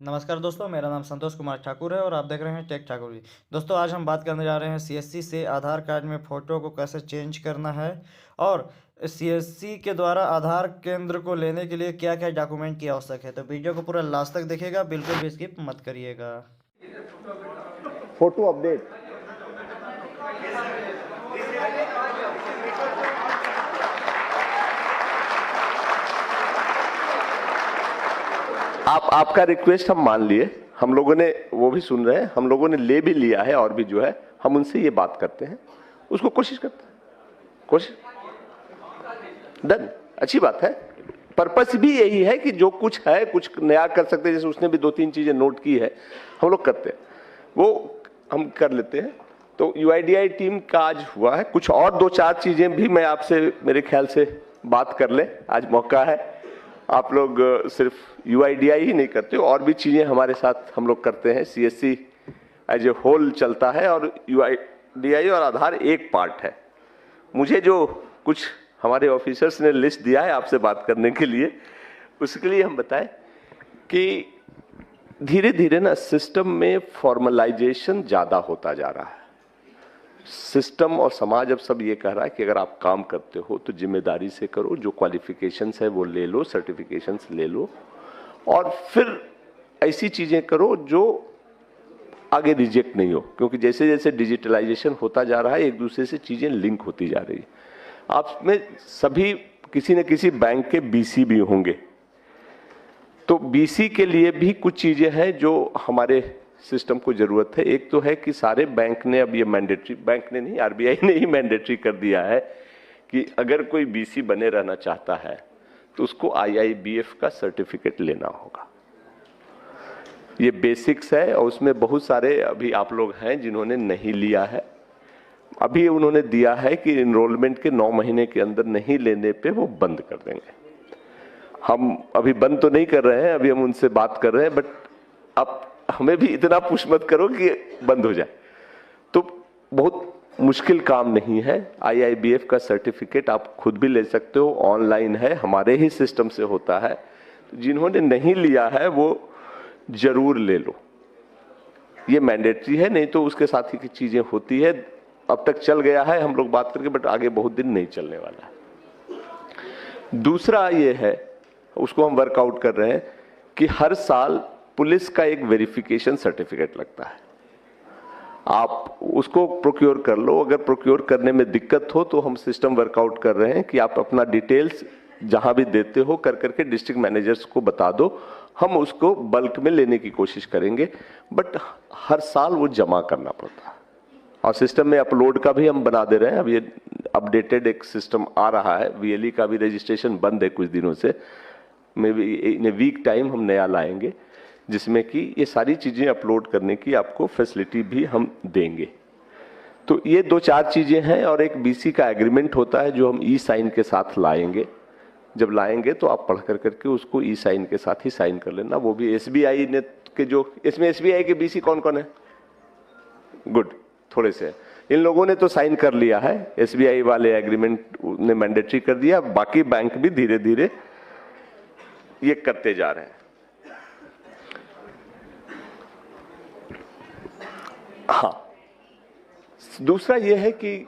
नमस्कार दोस्तों, मेरा नाम संतोष कुमार ठाकुर है और आप देख रहे हैं टेक ठाकुर जी। दोस्तों, आज हम बात करने जा रहे हैं सीएससी से आधार कार्ड में फ़ोटो को कैसे चेंज करना है और सीएससी के द्वारा आधार केंद्र को लेने के लिए क्या क्या डॉक्यूमेंट की आवश्यक है। तो वीडियो को पूरा लास्ट तक देखिएगा, बिल्कुल भी स्किप मत करिएगा। Photo update. आपका रिक्वेस्ट हम मान लिए, हम लोगों ने वो भी सुन रहे हैं, हम लोगों ने ले भी लिया है और भी जो है हम उनसे ये बात करते हैं, उसको कोशिश करते हैं, कोशिश डन, अच्छी बात है। पर्पस भी यही है कि जो कुछ है कुछ नया कर सकते हैं। जैसे उसने भी 2-3 चीजें नोट की है, हम लोग करते हैं, वो हम कर लेते हैं। तो यूआईडीआई टीम का आज हुआ है, कुछ और 2-4 चीजें भी मैं आपसे मेरे ख्याल से बात कर ले, आज मौका है। आप लोग सिर्फ यूआईडीआई ही नहीं करते हो, और भी चीजें हमारे साथ हम लोग करते हैं। सीएससी एज ए होल चलता है और यूआईडीआई और आधार एक पार्ट है। मुझे जो कुछ हमारे ऑफिसर्स ने लिस्ट दिया है आपसे बात करने के लिए, उसके लिए हम बताएं कि धीरे धीरे ना सिस्टम में फॉर्मलाइजेशन ज्यादा होता जा रहा है। सिस्टम और समाज अब सब ये कह रहा है कि अगर आप काम करते हो तो जिम्मेदारी से करो, जो क्वालिफिकेशंस है वो ले लो, सर्टिफिकेशंस ले लो, और फिर ऐसी चीजें करो जो आगे रिजेक्ट नहीं हो। क्योंकि जैसे जैसे डिजिटलाइजेशन होता जा रहा है, एक दूसरे से चीजें लिंक होती जा रही है। आप में सभी किसी न किसी बैंक के बीसी भी होंगे, तो बीसी के लिए भी कुछ चीजें हैं जो हमारे सिस्टम को जरूरत है। एक तो है कि सारे बैंक ने अब ये मैंडेटरी, बैंक ने नहीं, आरबीआई ने ही मैंडेटरी कर दिया है कि अगर कोई बीसी बने रहना चाहता है तो उसको आईआईबीएफ का सर्टिफिकेट लेना होगा। ये बेसिक्स है और उसमें बहुत सारे अभी आप लोग हैं जिन्होंने नहीं लिया है। अभी उन्होंने दिया है कि इनरोलमेंट के 9 महीने के अंदर नहीं लेने पे वो बंद कर देंगे। हम अभी बंद तो नहीं कर रहे हैं, अभी हम उनसे बात कर रहे हैं, बट अब हमें भी इतना पुश मत करो कि बंद हो जाए। तो बहुत मुश्किल काम नहीं है। आईआईबीएफ का सर्टिफिकेट आप खुद भी ले सकते हो, ऑनलाइन है, हमारे ही सिस्टम से होता है। जिन्होंने नहीं लिया है वो जरूर ले लो, ये मैंडेटरी है, नहीं तो उसके साथ ही की चीजें होती है। अब तक चल गया है हम लोग बात करके, बट आगे बहुत दिन नहीं चलने वाला है। दूसरा ये है, उसको हम वर्कआउट कर रहे हैं कि हर साल पुलिस का एक वेरिफिकेशन सर्टिफिकेट लगता है। आप उसको प्रोक्योर कर लो। अगर प्रोक्योर करने में दिक्कत हो तो हम सिस्टम वर्कआउट कर रहे हैं कि आप अपना डिटेल्स जहां भी देते हो कर करके डिस्ट्रिक्ट मैनेजर्स को बता दो, हम उसको बल्क में लेने की कोशिश करेंगे। बट हर साल वो जमा करना पड़ता है और सिस्टम में अपलोड का भी हम बना दे रहे हैं। अब ये अपडेटेड एक सिस्टम आ रहा है। वीएलई का भी रजिस्ट्रेशन बंद है कुछ दिनों से, maybe in a week time हम नया लाएंगे जिसमें कि ये सारी चीजें अपलोड करने की आपको फैसिलिटी भी हम देंगे। तो ये 2-4 चीजें हैं और एक बीसी का एग्रीमेंट होता है जो हम ई साइन के साथ लाएंगे। जब लाएंगे तो आप पढ़ कर करके उसको ई साइन के साथ ही साइन कर लेना। वो भी एसबीआई ने के जो, इसमें एसबीआई के बीसी कौन कौन है? गुड, थोड़े से इन लोगों ने तो साइन कर लिया है। एसबीआई वाले एग्रीमेंट ने मैंडेटरी कर दिया, बाकी बैंक भी धीरे धीरे ये करते जा रहे हैं। हाँ, दूसरा ये है कि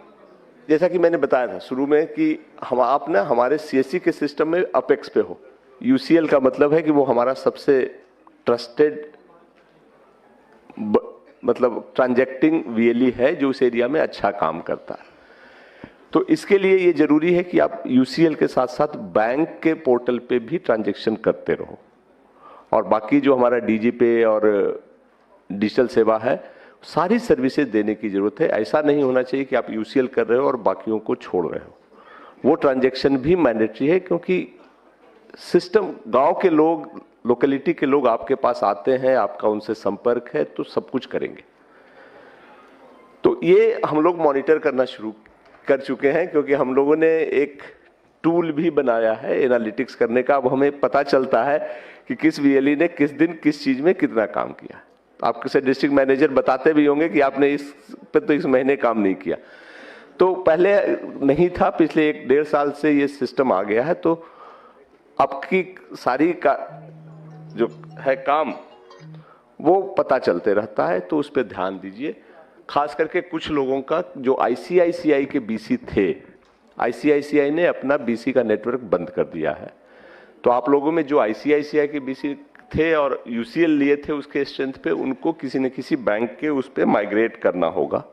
जैसा कि मैंने बताया था शुरू में कि हम आप ना हमारे सीएससी के सिस्टम में अपेक्स पे हो। यूसीएल का मतलब है कि वो हमारा सबसे ट्रस्टेड मतलब ट्रांजैक्टिंग वीएलई है जो उस एरिया में अच्छा काम करता है। तो इसके लिए ये जरूरी है कि आप यूसीएल के साथ साथ बैंक के पोर्टल पे भी ट्रांजैक्शन करते रहो, और बाकी जो हमारा डीजी पे और डिजिटल सेवा है सारी सर्विसेज देने की जरूरत है। ऐसा नहीं होना चाहिए कि आप यूसीएल कर रहे हो और बाकियों को छोड़ रहे हो। वो ट्रांजैक्शन भी मैंडेटरी है, क्योंकि सिस्टम, गांव के लोग, लोकेलिटी के लोग आपके पास आते हैं, आपका उनसे संपर्क है, तो सब कुछ करेंगे। तो ये हम लोग मॉनिटर करना शुरू कर चुके हैं, क्योंकि हम लोगों ने एक टूल भी बनाया है एनालिटिक्स करने का। अब हमें पता चलता है कि किस वीएलई ने किस दिन किस चीज में कितना काम किया। आपके से डिस्ट्रिक्ट मैनेजर बताते भी होंगे कि आपने इस पे तो इस महीने काम नहीं किया। तो पहले नहीं था, पिछले 1-1.5 साल से ये सिस्टम आ गया है। तो आपकी सारी का जो है काम वो पता चलते रहता है, तो उस पर ध्यान दीजिए। खास करके कुछ लोगों का जो आईसीआईसीआई के बीसी थे, आईसीआईसीआई ने अपना बीसी का नेटवर्क बंद कर दिया है। तो आप लोगों में जो आईसीआईसीआई के बीसी थे और यूसीएल लिए थे उसके स्ट्रेंथ पे, उनको किसी न किसी बैंक के उस पे माइग्रेट करना होगा।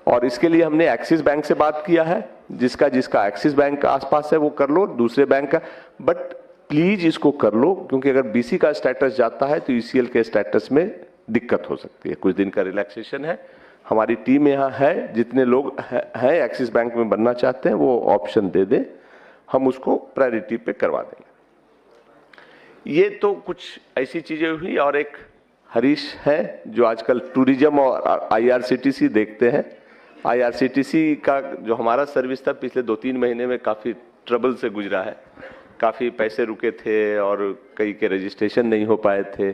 और इसके लिए हमने एक्सिस बैंक से बात किया है, जिसका जिसका एक्सिस बैंक का आसपास है वो कर लो, दूसरे बैंक का, बट प्लीज इसको कर लो, क्योंकि अगर बीसी का स्टेटस जाता है तो यूसीएल के स्टेटस में दिक्कत हो सकती है। कुछ दिन का रिलैक्सेशन है, हमारी टीम यहाँ है, जितने लोग हैं एक्सिस बैंक में बनना चाहते हैं वो ऑप्शन दे दें, हम उसको प्रायोरिटी पे करवा देंगे। ये तो कुछ ऐसी चीजें हुई। और एक हरीश है जो आजकल टूरिज्म और आईआरसीटीसी देखते हैं। आईआरसीटीसी का जो हमारा सर्विस था पिछले 2-3 महीने में काफी ट्रबल से गुजरा है, काफी पैसे रुके थे और कई के रजिस्ट्रेशन नहीं हो पाए थे।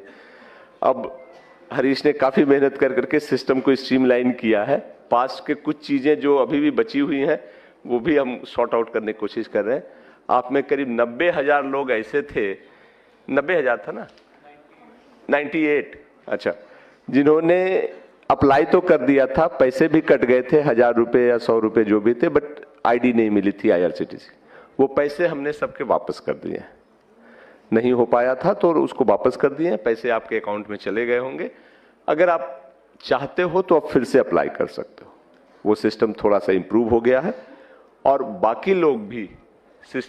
अब हरीश ने काफी मेहनत कर करके सिस्टम को स्ट्रीमलाइन किया है। पास्ट के कुछ चीजें जो अभी भी बची हुई हैं वो भी हम सॉर्ट आउट करने की कोशिश कर रहे हैं। आप में करीब 90,000 लोग ऐसे थे, 90,000 था ना, 98, अच्छा, जिन्होंने अप्लाई तो कर दिया था, पैसे भी कट गए थे, 1000 रुपए या 100 रुपए जो भी थे, बट आईडी नहीं मिली थी आईआरसीटीसी। वो पैसे हमने सबके वापस कर दिए। नहीं हो पाया था तो उसको वापस कर दिए, पैसे आपके अकाउंट में चले गए होंगे। अगर आप चाहते हो तो आप फिर से अप्लाई कर सकते हो। वो सिस्टम थोड़ा सा इंप्रूव हो गया है और बाकी लोग भी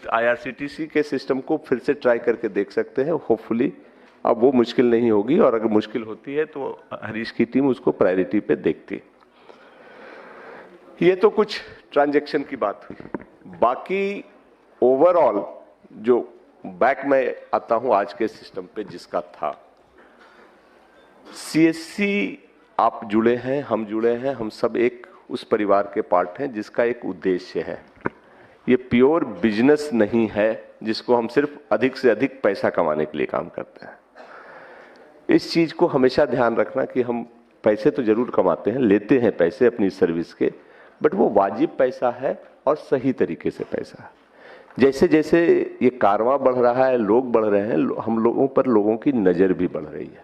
आईआरसीटीसी के सिस्टम को फिर से ट्राई करके देख सकते हैं। होपफुली अब वो मुश्किल नहीं होगी, और अगर मुश्किल होती है तो हरीश की टीम उसको प्रायोरिटी पे देखती है। ये तो कुछ ट्रांजैक्शन की बात हुई। बाकी ओवरऑल जो बैक में आता हूं आज के सिस्टम पे जिसका था, सीएससी आप जुड़े हैं, हम जुड़े हैं, हम सब एक उस परिवार के पार्ट हैं जिसका एक उद्देश्य है। ये प्योर बिजनेस नहीं है जिसको हम सिर्फ अधिक से अधिक पैसा कमाने के लिए काम करते हैं। इस चीज को हमेशा ध्यान रखना कि हम पैसे तो जरूर कमाते हैं, लेते हैं पैसे अपनी सर्विस के, बट वो वाजिब पैसा है और सही तरीके से पैसा है। जैसे जैसे ये कारवां बढ़ रहा है, लोग बढ़ रहे हैं, हम लोगों पर लोगों की नजर भी बढ़ रही है।